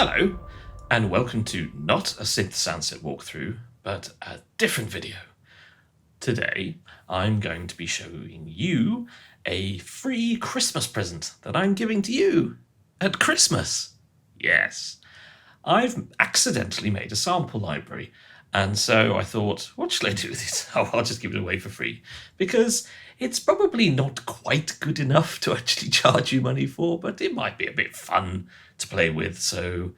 Hello, and welcome to not a synth sunset walkthrough, but a different video. Today, I'm going to be showing you a free Christmas present that I'm giving to you at Christmas. Yes, I've accidentally made a sample library, and so I thought, what shall I do with it? Oh, I'll just give it away for free, because it's probably not quite good enough to actually charge you money for, but it might be a bit fun to play with, so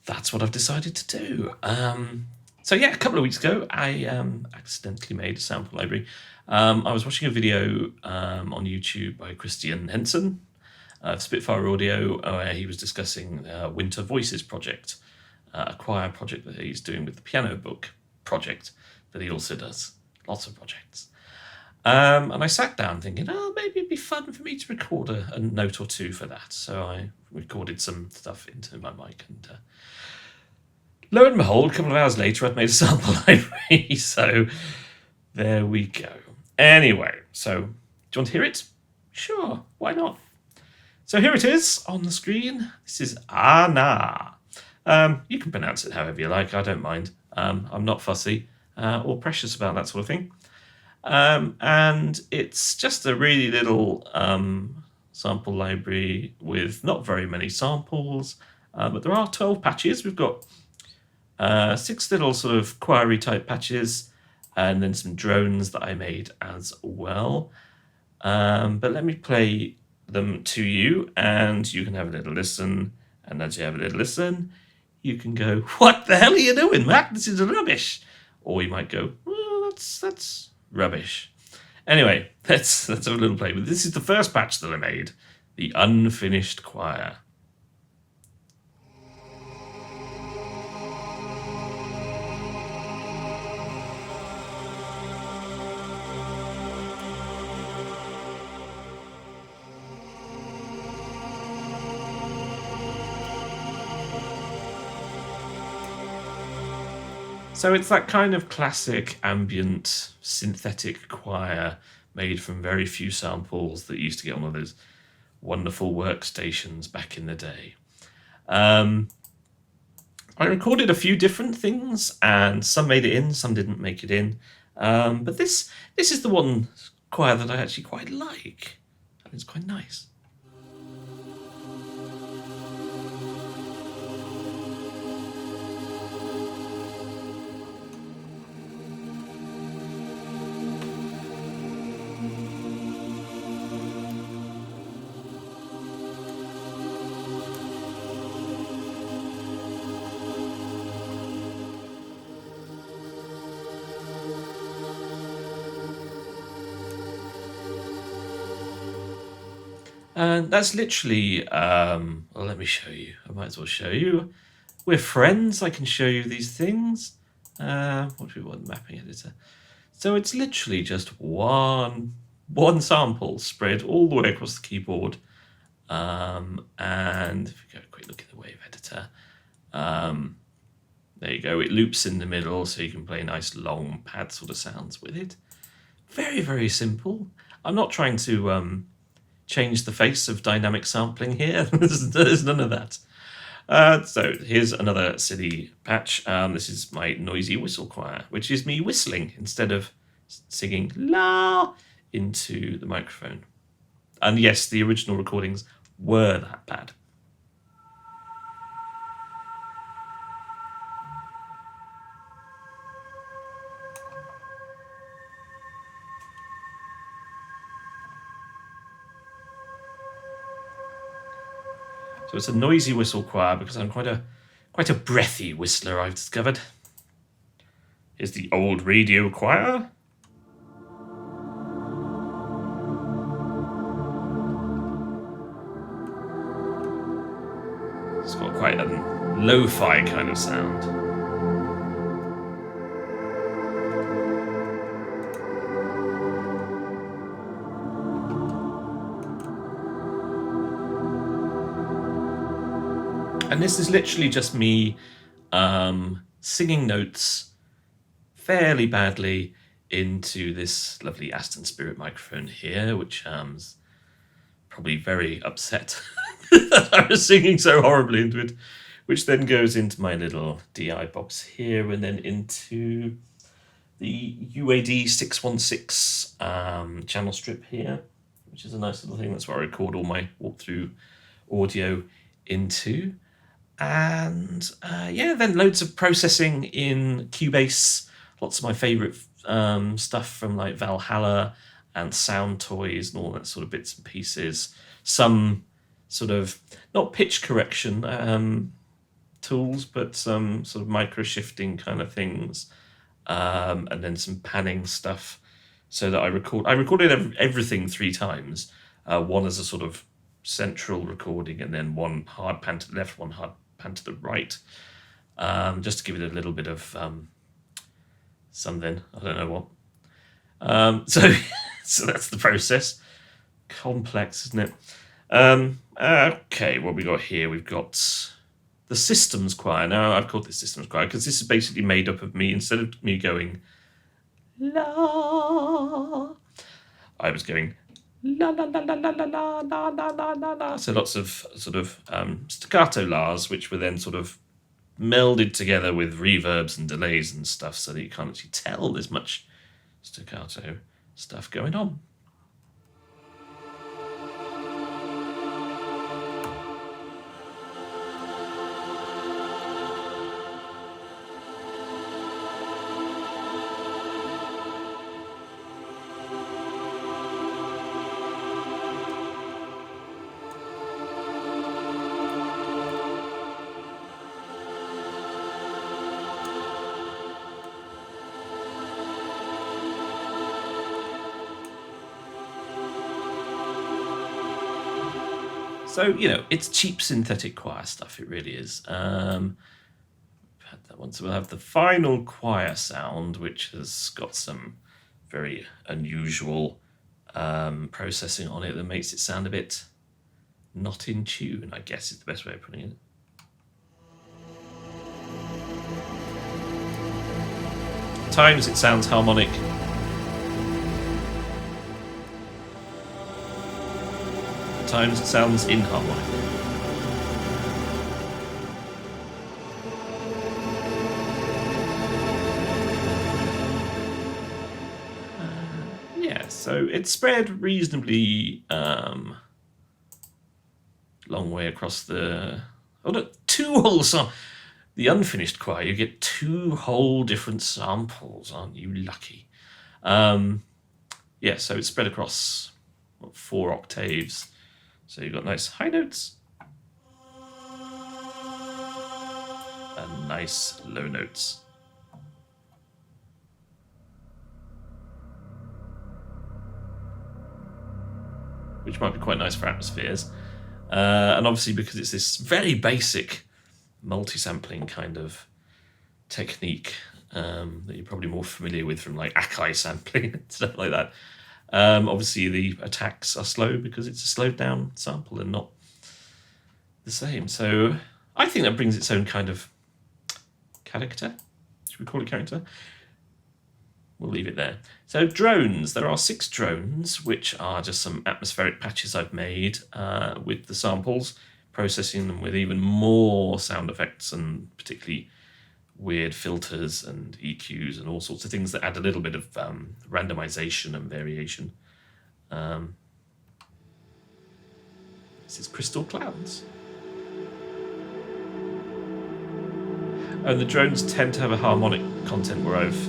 that's what I've decided to do. A couple of weeks ago, I accidentally made a sample library. I was watching a video on YouTube by Christian Henson of Spitfire Audio, where he was discussing Winter Voices project, a choir project that he's doing with the piano book project that he also does. Lots of projects. And I sat down thinking, maybe it'd be fun for me to record a note or two for that. So I recorded some stuff into my mic, and lo and behold, a couple of hours later, I'd made a sample library. So there we go. Anyway, so do you want to hear it? Sure, why not? So here it is on the screen. This is Aanaa. You can pronounce it however you like. I don't mind. I'm not fussy or precious about that sort of thing. And it's just a really little sample library with not very many samples, but there are 12 patches. We've got 6 little sort of choir-y type patches, and then some drones that I made as well. But let me play them to you, and you can have a little listen. And as you have a little listen, you can go, "What the hell are you doing, Mac? This is rubbish." Or you might go, "Well, that's rubbish." Anyway, let's have a little play. But this is the first patch that I made, the unfinished choir. So it's that kind of classic ambient synthetic choir made from very few samples that used to get on one of those wonderful workstations back in the day. I recorded a few different things, and some made it in, some didn't make it in. But this is the one choir that I actually quite like, and it's quite nice. And that's literally, well, let me show you. I might as well show you. We're friends. I can show you these things. What do we want? Mapping editor. So it's literally just one sample spread all the way across the keyboard. And if we go a quick look at the wave editor, there you go. It loops in the middle, so you can play nice long pad sort of sounds with it. Very, very simple. I'm not trying to change the face of dynamic sampling here. There's none of that. So here's another silly patch. This is my noisy whistle choir, which is me whistling instead of singing la into the microphone. And yes, the original recordings were that bad. So it's a noisy whistle choir because I'm quite a breathy whistler, I've discovered. Here's the old radio choir. It's got quite a lo-fi kind of sound. And this is literally just me singing notes fairly badly into this lovely Aston Spirit microphone here, which probably very upset that I was singing so horribly into it. which then goes into my little DI box here, and then into the UAD 616 channel strip here, which is a nice little thing. That's where I record all my walkthrough audio into. And then loads of processing in Cubase, lots of my favourite stuff from like Valhalla and Sound Toys and all that sort of bits and pieces. Some sort of, not pitch correction tools, but some sort of micro shifting kind of things. And then some panning stuff, so that I recorded everything 3 times. One as a sort of central recording, and then one hard pan to the left, one hard pan to the right, just to give it a little bit of something. I don't know what. So that's the process. Complex, isn't it? Okay, what we got here? We've got the systems choir. Now, I've called this systems choir because this is basically made up of me. Instead of me going la, I was going la la la la la la la la la la la la. So lots of sort of staccato la's, which were then sort of melded together with reverbs and delays and stuff, so that you can't actually tell there's much staccato stuff going on. So, it's cheap synthetic choir stuff, it really is. Had that one. So we'll have the final choir sound, which has got some very unusual processing on it that makes it sound a bit not in tune, I guess is the best way of putting it. At times it sounds harmonic. Times it sounds inharmonic. So it's spread reasonably long way across the... Oh, no, 2 whole songs. The unfinished choir, you get 2 whole different samples, aren't you lucky? So it's spread across 4 octaves. So you've got nice high notes and nice low notes. Which might be quite nice for atmospheres. And obviously because it's this very basic multi-sampling kind of technique that you're probably more familiar with from like Akai sampling and stuff like that. Obviously the attacks are slow because it's a slowed down sample and not the same. So I think that brings its own kind of character. Should we call it character? We'll leave it there. So drones. There are 6 drones, which are just some atmospheric patches I've made with the samples, processing them with even more sound effects and particularly weird filters and EQs and all sorts of things that add a little bit of randomization and variation. This is Crystal Clouds. And the drones tend to have a harmonic content where I've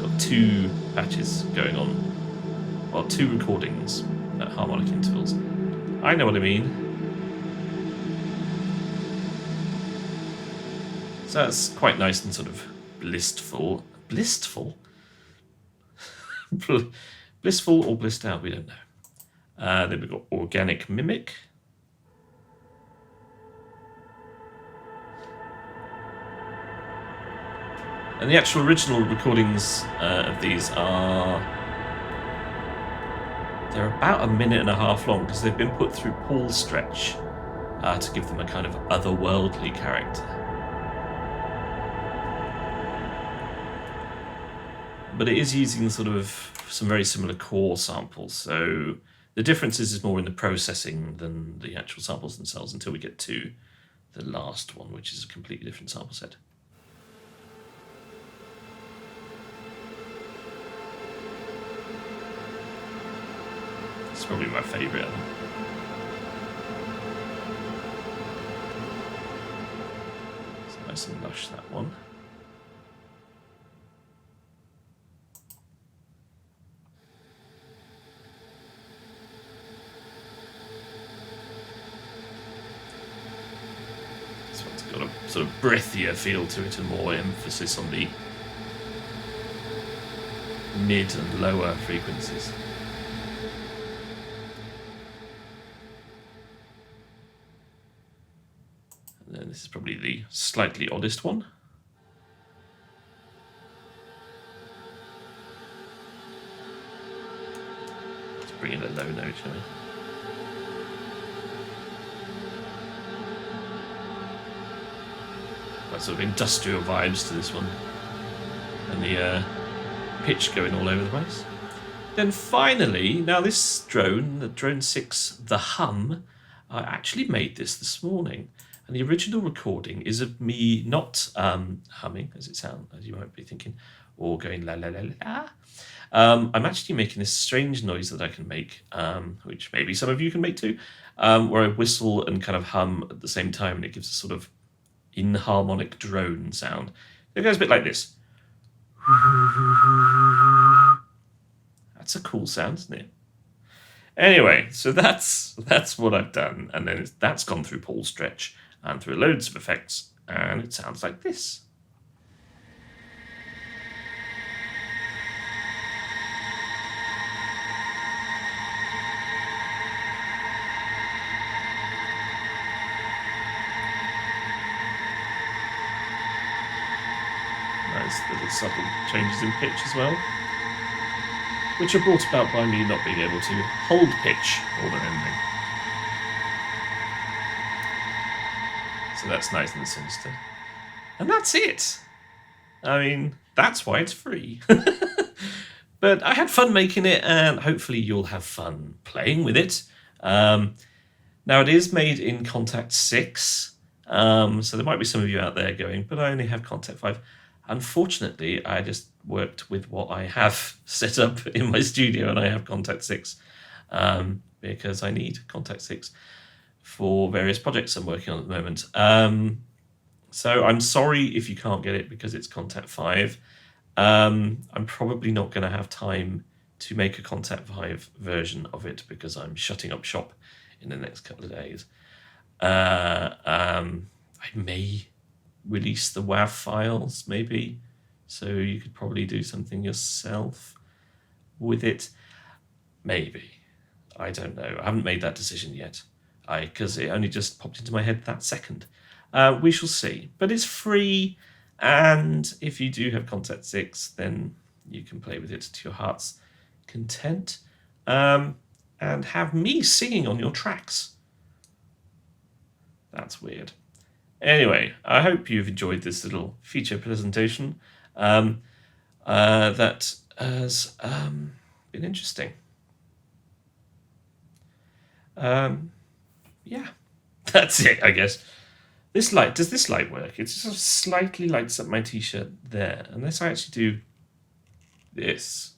got 2 patches going on, well, 2 recordings at harmonic intervals. I know what I mean. So that's quite nice and sort of blissful. Blissful? Blissful or blissed out, we don't know. Then we've got Organic Mimic. And the actual original recordings of these they're about 1.5 minutes long because they've been put through Paul Stretch to give them a kind of otherworldly character. But it is using sort of some very similar core samples. So the difference is more in the processing than the actual samples themselves until we get to the last one, which is a completely different sample set. It's probably my favourite. It's nice and lush, that one. This one's got a sort of breathier feel to it and more emphasis on the mid and lower frequencies. And then this is probably the slightly oddest one. Let's bring in a low note, shall we? Quite sort of industrial vibes to this one. And the pitch going all over the place. Then finally, now this drone, the Drone 6, the Hum, I actually made this morning. And the original recording is of me not humming, as it sounds, as you might be thinking, or going la la la la. I'm actually making this strange noise that I can make, which maybe some of you can make too, where I whistle and kind of hum at the same time, and it gives a sort of inharmonic drone sound. It goes a bit like this. That's a cool sound, isn't it? Anyway, so that's what I've done, and then that's gone through Paul's Stretch and through loads of effects, and it sounds like this. Nice little subtle changes in pitch as well, which are brought about by me not being able to hold pitch more than anything. So that's nice and sinister. And that's it. I mean, that's why it's free. But I had fun making it, and hopefully you'll have fun playing with it. Now, it is made in Contact 6, so there might be some of you out there going, but I only have Contact 5. Unfortunately, I just worked with what I have set up in my studio, and I have Contact 6 because I need Contact 6 for various projects I'm working on at the moment. So I'm sorry if you can't get it because it's Contact 5. I'm probably not going to have time to make a Contact 5 version of it because I'm shutting up shop in the next couple of days. I may release the WAV files, maybe, so you could probably do something yourself with it. Maybe. I don't know. I haven't made that decision yet, because it only just popped into my head that second. We shall see. But it's free, and if you do have Contact 6, then you can play with it to your heart's content, and have me singing on your tracks. That's weird. Anyway, I hope you've enjoyed this little feature presentation that has been interesting. Yeah, that's it, I guess. Does this light work? It just slightly lights up my t-shirt there, unless I actually do this.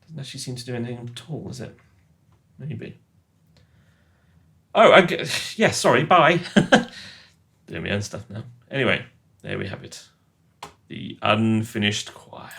Doesn't actually seem to do anything at all, does it? Maybe. Oh, yeah, sorry, bye. Doing my own stuff now. Anyway, there we have it. The Unfinished Choir.